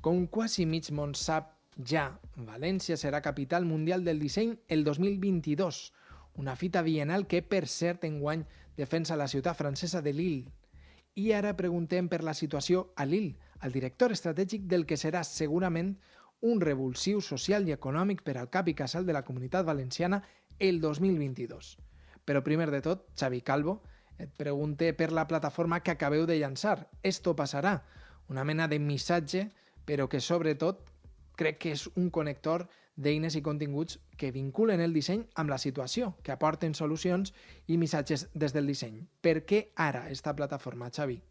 Com quasi mig món sap ja, València serà capital mundial del disseny el 2022, una fita bienal que, per cert, enguany defensa la ciutat francesa de Lille. I ara preguntem per la situació a Lille, al director estratègic del que serà segurament un revulsiu social i econòmic per al cap i casal de la Comunitat Valenciana el 2022. Però primer de tot, Xavi Calvo, et pregunte per la plataforma que acabeu de llançar. Esto passarà, una mena de missatge, però que sobretot crec que és un connector d'eines i continguts que vinculen el disseny amb la situació, que aporten solucions i missatges des del disseny. Per què ara esta plataforma, Xavi?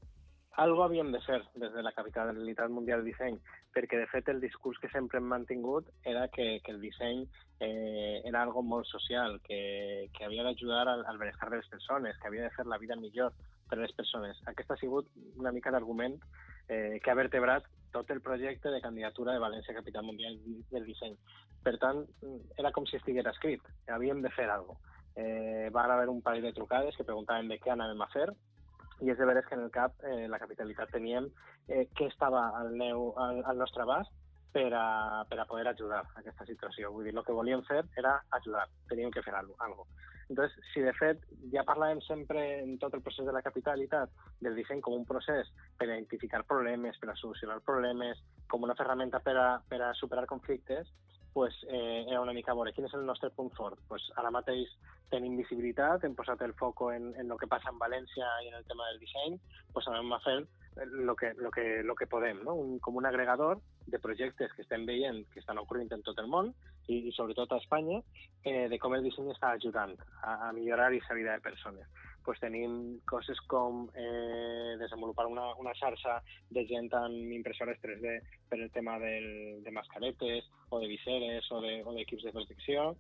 Algo havíem de fer des de la capitalitat mundial del disseny, perquè de fet el discurs que sempre hem mantingut era que el disseny era algo molt social, que havia d'ajudar al benestar de les persones, que havia de fer la vida millor per a les persones. Aquest ha sigut una mica l'argument que ha vertebrat tot el projecte de candidatura de València Capital Mundial del Disseny. Per tant, era com si estigués escrit, havíem de fer alguna cosa. Van haver un parell de trucades que preguntaven de què anàvem a fer, i és de veres que en el CAP, la capitalitat, teníem què estava al nostre abast per a poder ajudar a aquesta situació. Vull dir, el que volíem fer era ajudar, teníem que fer alguna cosa. Entonces, si de fet ja parlàvem sempre en tot el procés de la capitalitat del disseny com un procés per a identificar problemes, per a solucionar problemes, com una ferramenta per a superar conflictes, pues, era una mica a veure quin és el nostre punt fort. Pues, ara mateix tenim visibilitat, hem posat el foco en el que passa en València i en el tema del disseny, pues anem a fer lo que podem, no? Com un agregador de projectes que estem veient que estan ocorrent en tot el món i sobretot a Espanya, de com el disseny està ajudant a millorar aquesta vida de persones. Pues tenim coses com desenvolupar una xarxa de gent amb impressores 3D per el tema de mascaretes o de viseres o d'equips de protecció.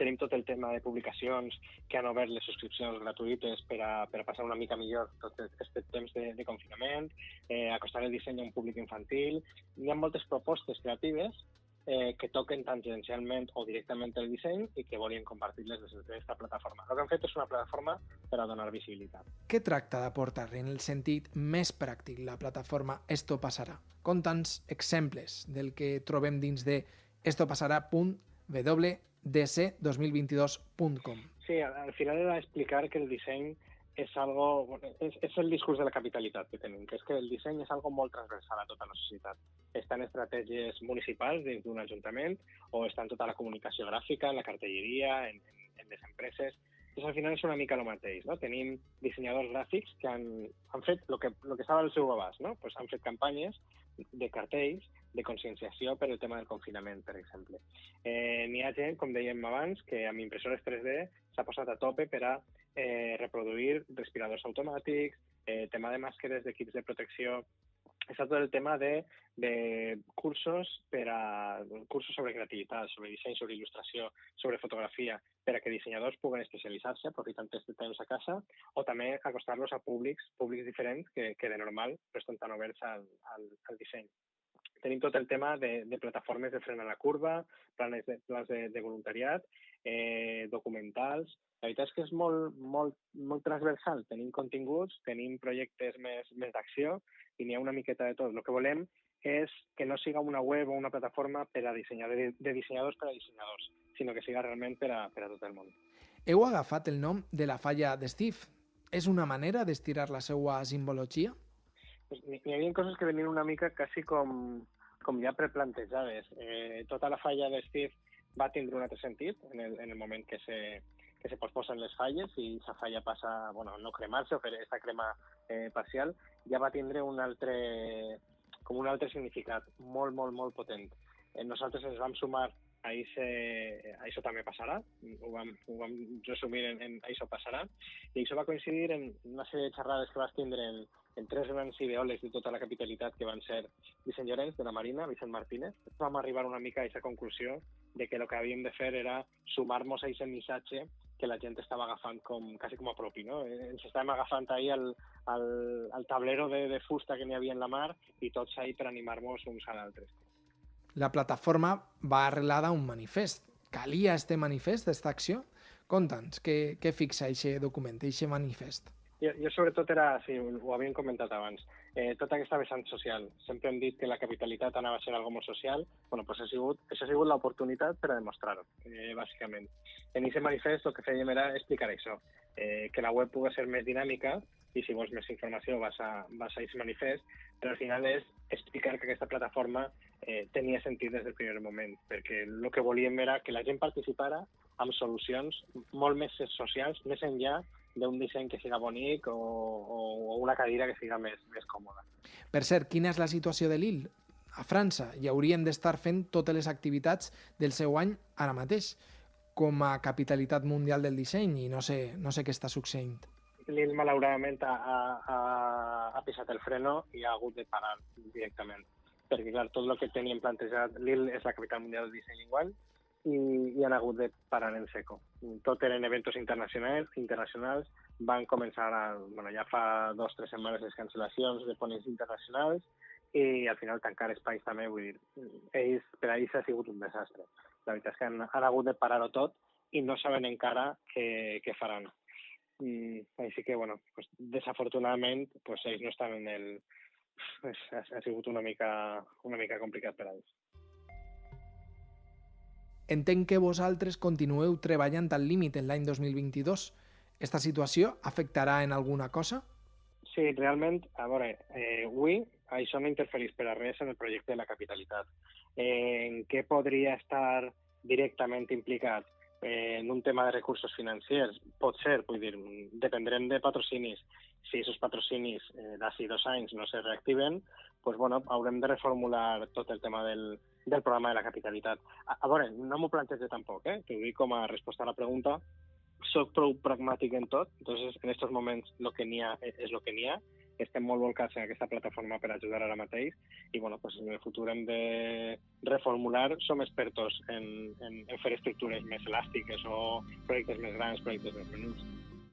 Tenim tot el tema de publicacions que han obert les subscripcions gratuïtes per a passar una mica millor tot aquest temps de confinament, acostar el disseny a un públic infantil. Hi ha moltes propostes creatives que toquen tangencialment o directament el disseny i que volien compartir-les des d'aquesta plataforma. El que hem fet és una plataforma per a donar visibilitat. Què tracta d'aportar en el sentit més pràctic la plataforma Esto Pasará? Conta'ns exemples del que trobem dins de estopasarà.wdc2022.com. Sí, al final era explicar que el disseny és el discurs de la capitalitat que tenim, que és que el disseny és algo molt transversal a tota la societat. Està en estratègies municipals dins d'un ajuntament o està en tota la comunicació gràfica, en la cartelleria, en les empreses. Doncs al final és una mica el mateix, no? Tenim dissenyadors gràfics que han fet el que estava al seu abast, no? Pues han fet campanyes de cartells de conscienciació per el tema del confinament, per exemple. N'hi ha gent, com dèiem abans, que amb impressores 3D s'ha posat a tope per a reproduir respiradors automàtics, tema de màscares, d'equips de protecció. Està tot el tema de cursos cursos sobre creativitat, sobre disseny, sobre il·lustració, sobre fotografia, per a que dissenyadors puguen especialitzar-se aprofitant aquest temps a casa o també acostar-los a públics diferents que de normal no estan tan oberts al disseny. Tenim tot el tema de plataformes de frenar la curva, plans de voluntariat, documentals. La veritat és que és molt transversal. Tenim continguts, tenim projectes més d'acció i n'hi ha una miqueta de tot. El que volem és que no siga una web o una plataforma de dissenyadors per a dissenyadors, sinó que siga realment per a tot el món. Heu agafat el nom de la falla d'Steve. És una manera d'estirar la seva simbologia? N'hi havia coses que venien una mica quasi com ja preplantejades. Tota la falla d'Steve va tindre un altre sentit en el moment que se posposen les falles i la falla passa a no cremar-se o fer aquesta crema parcial, ja va tindre un altre significat molt, molt, molt potent. Nosaltres ens vam sumar a això també passarà, ho vam resumir en això passarà, i això va coincidir en una sèrie de xerrades que vas tindre en tres grans ideòlegs de tota la capitalitat que van ser Vicent Llorenç, de la Marina, Vicent Martínez. Vam arribar una mica a aquesta conclusió de que el que havíem de fer era sumar-nos a aquest missatge que la gent estava agafant quasi com a propi, no? Ens estàvem agafant ahir al tablero de fusta que n'hi havia en la mar i tots ahir per animar-nos uns a l'altres. La plataforma va arrelada a un manifest. Calia este manifest, esta acció? Conta'ns, què fixa aquest document, aquest manifest? Jo sobretot era, sí, ho havíem comentat abans, tota aquesta vessant social. Sempre hem dit que la capitalitat anava a ser algo molt social. Bueno, pues això ha sigut l'oportunitat per a demostrar-ho, bàsicament. En aquest manifest el que fèiem era explicar això, que la web pugui ser més dinàmica i si vols més informació vas a aquest manifest, però al final és explicar que aquesta plataforma tenia sentit des del primer moment, perquè el que volíem era que la gent participara amb solucions molt més socials, més enllà d'un disseny que siga bonic o una cadira que siga més còmoda. Per cert, quina és la situació de Lille? A França i hauríem d'estar fent totes les activitats del seu any ara mateix, com a capitalitat mundial del disseny, i no sé què està succeint. Lille, malauradament, ha pisat el freno i ha hagut de parar directament. Perquè, clar, tot el que teníem plantejat, Lille és la capital mundial del disseny igual, i han hagut de parar en seco. Tot eren eventos internacionals, van començar, ja fa 2 o 3 setmanes les cancel·lacions de ponents internacionals i al final tancar espais també, vull dir, per a ells ha sigut un desastre. La veritat és que han hagut de parar-ho tot i no saben encara què faran. Així que, bueno, pues, desafortunadament, pues, ells no estan en el... Ha sigut una mica complicat per a ells. Entenc que vosaltres continueu treballant al límit en l'any 2022. Esta situació afectarà en alguna cosa? Sí, realment, a veure, avui això no interfereix per a res en el projecte de la capitalitat. En què podria estar directament implicat? En un tema de recursos financers? Pot ser, vull dir, dependrem de patrocinis. Si aquests patrocinis d'ací 2 anys no se reactiven, doncs, bueno, haurem de reformular tot el tema del programa de la capitalitat. A veure, no m'ho plantege tampoc, t'ho dic com a resposta a la pregunta. Soc prou pragmàtic en tot, entonces en aquests moments el que n'hi ha és el que n'hi ha. Estem molt volcats en aquesta plataforma per ajudar ara mateix i bueno, pues en el futur hem de reformular. Som expertos en fer estructures més elàstiques o projectes més grans, projectes més menuts.